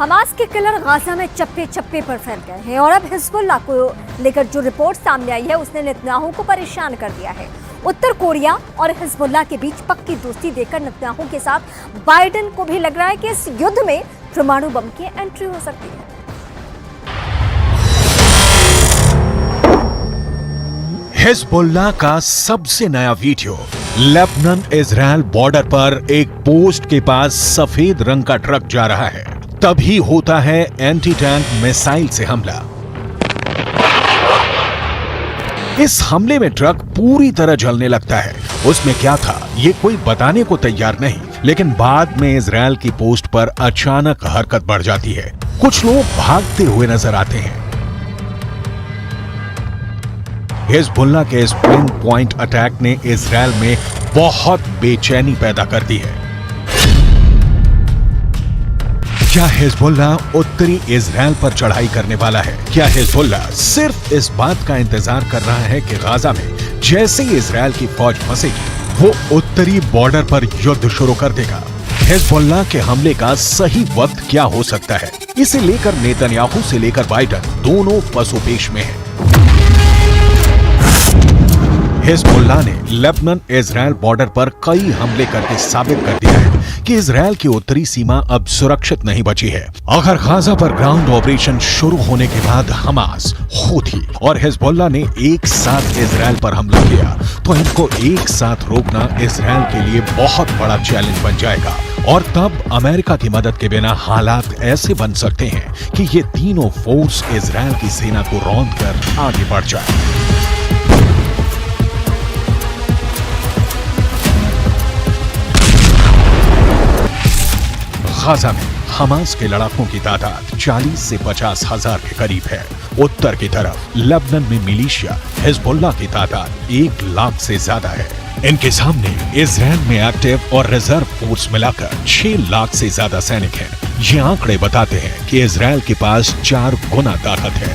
Hamas के killer Gaza में चप्पे चप्पे पर फैल गए हैं और अब हिजबुल्लाह को लेकर जो रिपोर्ट सामने आई है उसने नेतन्याहू को परेशान कर दिया है। उत्तर कोरिया और हिजबुल्लाह के बीच पक्की दोस्ती देखकर नेतन्याहू के साथ बाइडेन को भी लग रहा है कि इस युद्ध में परमाणु बम की एंट्री हो सकती है। हिजबुल्लाह का सबसे नया वीडियो। लेबनान इजराइल बॉर्डर पर एक पोस्ट के पास सफेद रंग का ट्रक जा रहा है, तभी होता है एंटी टैंक मिसाइल से हमला। इस हमले में ट्रक पूरी तरह जलने लगता है। उसमें क्या था ये कोई बताने को तैयार नहीं, लेकिन बाद में इजराइल की पोस्ट पर अचानक हरकत बढ़ जाती है। कुछ लोग भागते हुए नजर आते हैं। हिजबुल्लाह के इस पिन पॉइंट अटैक ने इजराइल में बहुत बेचैनी पैदा कर दी है। क्या हिजबुल्लाह उत्तरी इजराइल पर चढ़ाई करने वाला है? क्या हिजबुल्लाह सिर्फ इस बात का इंतजार कर रहा है कि गाजा में जैसे ही इजराइल की फौज फंसेगी वो उत्तरी बॉर्डर पर युद्ध शुरू कर देगा? हिजबुल्लाह के हमले का सही वक्त क्या हो सकता है, इसे लेकर नेतन्याहू से लेकर बाइडेन दोनों पसोपेश में हैं। हिजबुल्लाह ने लेबनान इजराइल बॉर्डर पर कई हमले करके साबित कर दिया है कि इजराइल की उत्तरी सीमा अब सुरक्षित नहीं बची है। अगर गाजा पर ग्राउंड ऑपरेशन शुरू होने के बाद हमास, हूथी और हिजबुल्लाह ने एक साथ इजराइल पर हमला किया तो इनको एक साथ रोकना इजराइल के लिए बहुत बड़ा चैलेंज बन जाएगा। और तब अमेरिका की मदद के बिना हालात ऐसे बन सकते हैं कि ये तीनों फोर्स इजराइल की सेना को रौंद कर आगे बढ़ जाए। गाजा में हमास के लड़ाकों की तादाद 40 से 50 हजार के करीब है। उत्तर की तरफ लेबनान में मिलिशिया हिजबुल्लाह की तादाद 1 लाख से ज्यादा है। इनके सामने इजराइल में एक्टिव और रिजर्व फोर्स मिलाकर 6 लाख से ज्यादा सैनिक हैं। ये आंकड़े बताते हैं कि इजराइल के पास 4 गुना ताकत है।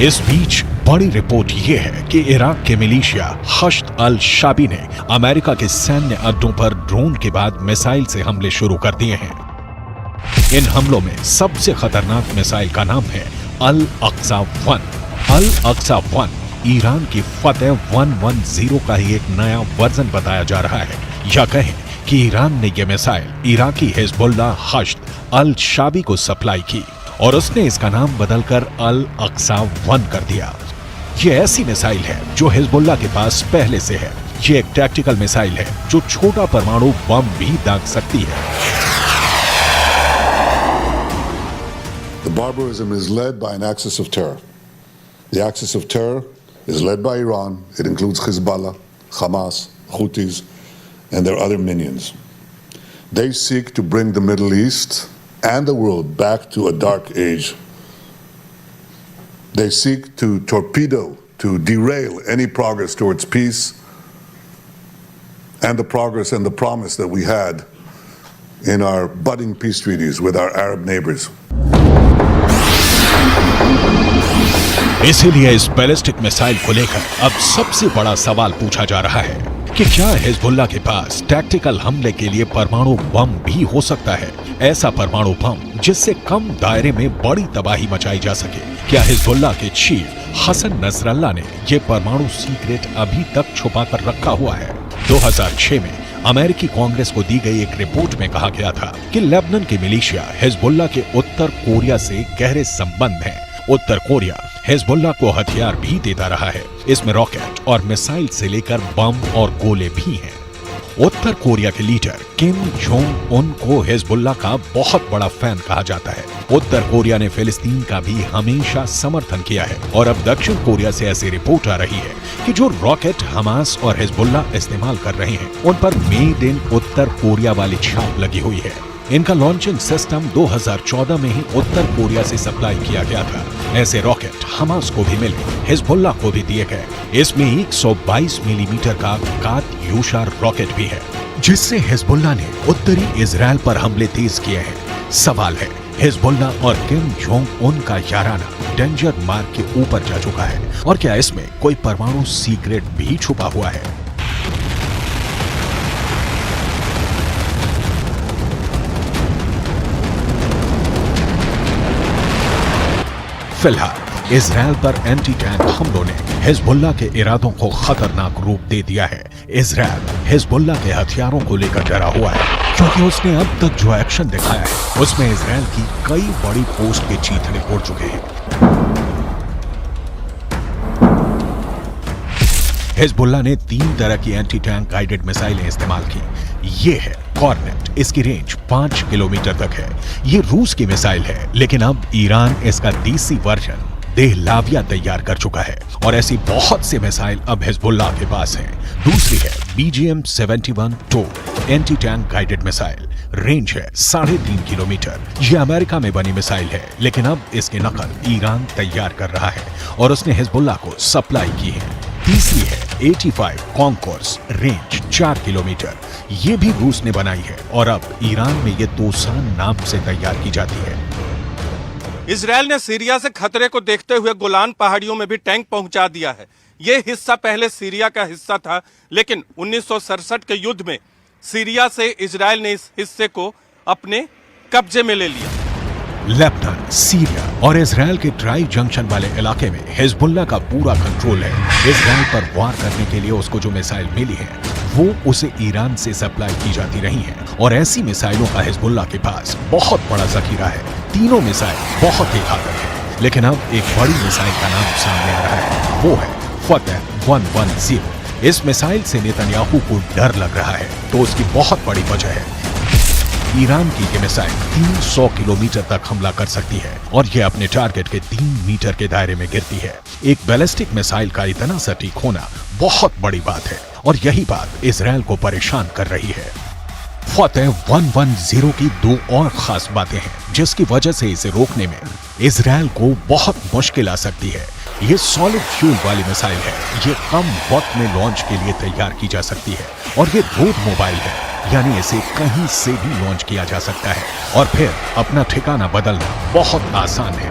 इस बीच बड़ी रिपोर्ट ये है कि इराक के मिलिशिया हश्द अल शाबी ने अमेरिका के सैन्य अड्डों पर ड्रोन के बाद मिसाइल से हमले शुरू कर दिए हैं। इन हमलों में सबसे खतरनाक मिसाइल का नाम है अल अक्सा 1। अल अक्सा 1 ईरान की फतेह 110 का ही एक नया वर्जन बताया जा रहा है। या कहें कि ईरान ने यह मिसाइल इराकी हिजबुल्लाह हश्द अल शाबी को सप्लाई की और उसने इसका नाम बदलकर अल अक्सा 1 कर दिया। ये ऐसी मिसाइल है जो हिजबुल्लाह के पास पहले से है। ये एक टैक्टिकल मिसाइल है जो छोटा परमाणु बम भी दाग सकती है। The barbarism is led by an axis of terror. The axis of terror is led by Iran. It includes Hezbollah, Hamas, Houthis, and their other minions. They seek to bring the Middle East and the world back to a dark age. They seek to torpedo, to derail any progress towards peace and the progress and the promise that we had in our budding peace treaties with our Arab neighbors. इसीलिए इस ballistic missile को लेकर अब सबसे बड़ा सवाल पूछा जा रहा है कि क्या हिजबुल्लाह के पास टैक्टिकल हमले के लिए परमाणु बम भी हो सकता है? ऐसा परमाणु बम जिससे कम दायरे में बड़ी तबाही मचाई जा सके। क्या हिजबुल्लाह के चीफ हसन नसरल्लाह ने यह परमाणु सीक्रेट अभी तक छुपा कर रखा हुआ है? 2006 में अमेरिकी कांग्रेस को दी गई एक रिपोर्ट में कहा गया था कि लेबनान की मिलिशिया हिजबुल्लाह के उत्तर कोरिया से गहरे संबंध हैं। उत्तर कोरिया हिजबुल्लाह को हथियार भी देता रहा है। इसमें रॉकेट और मिसाइल से लेकर बम और गोले भी हैं। उत्तर कोरिया के लीडर किम जोंग उन को हिजबुल्लाह का बहुत बड़ा फैन कहा जाता है। उत्तर कोरिया ने फिलिस्तीन का भी हमेशा समर्थन किया है और अब दक्षिण कोरिया से ऐसी रिपोर्ट आ रही है कि जो रॉकेट हमास और हिजबुल्लाह इस्तेमाल कर रहे हैं उन पर मेड इन उत्तर कोरिया वाली छाप लगी हुई है। इनका लॉन्चिंग सिस्टम 2014 में ही उत्तर कोरिया से सप्लाई किया गया था। ऐसे रॉकेट हमास को भी मिले, हिजबुल्लाह को भी दिए गए। इसमें 122 मिलीमीटर का कात्यूशा रॉकेट भी है, जिससे हिजबुल्लाह ने उत्तरी इजराइल पर हमले तेज किए हैं। सवाल है, हिजबुल्लाह और किम जोंग उन का याराना डेंजर मार्क के ऊपर जा चुका है, और क्या इसमें कोई परमाणु सीक्रेट भी छुपा हुआ है? फिलहाल इजराइल पर एंटी टैंक हमलों ने हिजबुल्लाह के इरादों को खतरनाक रूप दे दिया है। इजराइल हिजबुल्लाह के हथियारों को लेकर डरा हुआ है, क्योंकि उसने अब तक जो एक्शन दिखाया है उसमें इजराइल की कई बड़ी पोस्ट के चीथड़े उड़ चुके हैं। हिजबुल्लाह ने 3 तरह की एंटी टैंक गाइडेड मिसाइलें इस्तेमाल की। ये है कॉर्नेट, इसकी रेंज 5 किलोमीटर तक है। ये रूस की मिसाइल है, लेकिन अब ईरान इसका देसी वर्जन देहलाविया तैयार कर चुका है, और ऐसी बहुत सी मिसाइल अब हिजबुल्लाह के पास हैं। दूसरी है BGM-71 टो anti tank guided missile, range है 3.5 किलोमीटर। ये अमेरिका में बनी मिसाइल है, लेकिन अब इसकी नकल ईरान तैयार कर रहा है और उसने हिजबुल्लाह को सप्लाई की है। तीसरी है 85 कॉन्कोर्स, रेंज 4 किलोमीटर। ये भी रूस ने बनाई है, और अब ईरान में ये तोसान नाम से तैयार की जाती है। इजराइल ने सीरिया से खतरे को देखते हुए गोलान पहाड़ियों में भी टैंक पहुंचा दिया है। ये हिस्सा पहले सीरिया का हिस्सा था, लेकिन 1967 के युद्ध में सीरिया से इजराइल ने इस हिस्से को अपने कब्जे में ले लिया। लेबनान, सीरिया और इजराइल के ट्राई जंक्शन वाले इलाके में हिजबुल्लाह का पूरा कंट्रोल है। इजराइल पर वार करने के लिए उसको जो मिसाइल मिली है वो उसे ईरान से सप्लाई की जाती रही है, और ऐसी मिसाइलों का हिजबुल्लाह के पास बहुत बड़ा जखीरा है। तीनों मिसाइल बहुत ही घातक है, लेकिन अब एक बड़ी मिसाइल का नाम सामने आ रहा है, वो है फतह 110। इस मिसाइल से नेतन्याहू को डर लग रहा है, तो उसकी बहुत बड़ी वजह है। ईरान की ये मिसाइल 300 किलोमीटर तक हमला कर सकती है, और ये अपने टारगेट के 3 मीटर के दायरे में गिरती है। एक बैलिस्टिक मिसाइल का इतना सटीक होना बहुत बड़ी बात है, और यही बात इजराइल को परेशान कर रही है। फतह 110 की 2 और खास बातें हैं, जिसकी वजह से इसे रोकने में इजराइल को बहुत मुश्किल आ सकती है। ये सॉलिड फ्यूल वाली मिसाइल है, ये कम वक्त में लॉन्च के लिए तैयार की जा सकती है, और ये रोड मोबाइल है, यानी इसे कहीं से भी लॉन्च किया जा सकता है, और फिर अपना ठिकाना बदलना बहुत आसान है।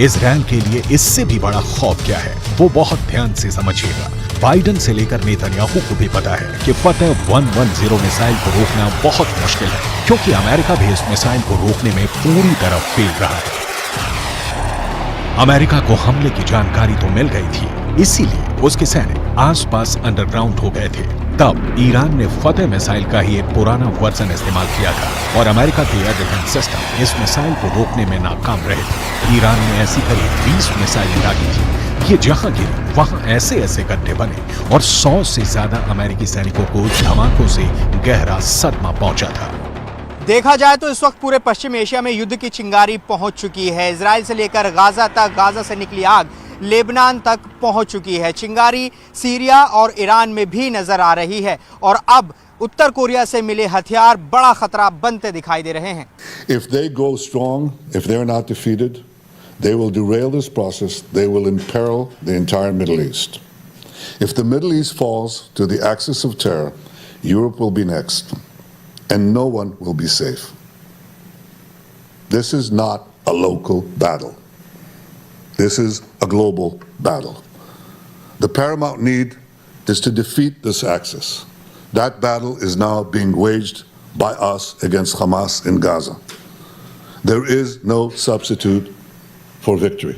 इजराइल के लिए इससे भी बड़ा खौफ क्या है, वो बहुत ध्यान से समझिएगा। बाइडन से लेकर नेतन्याहू को भी पता है कि फतह 110 मिसाइल को रोकना बहुत मुश्किल है, क्योंकि अमेरिका भी इस मिसाइल को रोकने में पूरी तरह फेल रहा है। अमेरिका को हमले की जानकारी तो मिल गई थी, इसीलिए उसके सैनिक आसपास अंडरग्राउंड हो गए थे। तब ईरान ने फतह मिसाइल का ही एक पुराना वर्जन इस्तेमाल किया था, और अमेरिका के एयर डिफेंस सिस्टम इस मिसाइल को रोकने में नाकाम रहे थे। ईरान ने ऐसी करीब 20 मिसाइलें दागी थी। ये जहां गिरी वहां ऐसे ऐसे गड्ढे बने, और 100 से ज्यादा अमेरिकी सैनिकों को धमाकों से गहरा सदमा पहुंचा था। देखा जाए तो इस वक्त पूरे पश्चिम एशिया में युद्ध की चिंगारी पहुंच चुकी है। इजराइल से लेकर गाजा तक, गाजा से निकली आग लेबनान तक पहुंच चुकी है। चिंगारी सीरिया और ईरान में भी नजर आ रही है, और अब उत्तर कोरिया से मिले हथियार बड़ा खतरा बनते दिखाई दे रहे हैं। If they go strong, if they're not defeated, they will derail this process. They will imperil the entire Middle East. If the Middle East falls to the axis of terror, Europe will be next, and no one will be safe. This is not a local battle. This is a global battle. The paramount need is to defeat this axis. That battle is now being waged by us against Hamas in Gaza. There is no substitute for victory.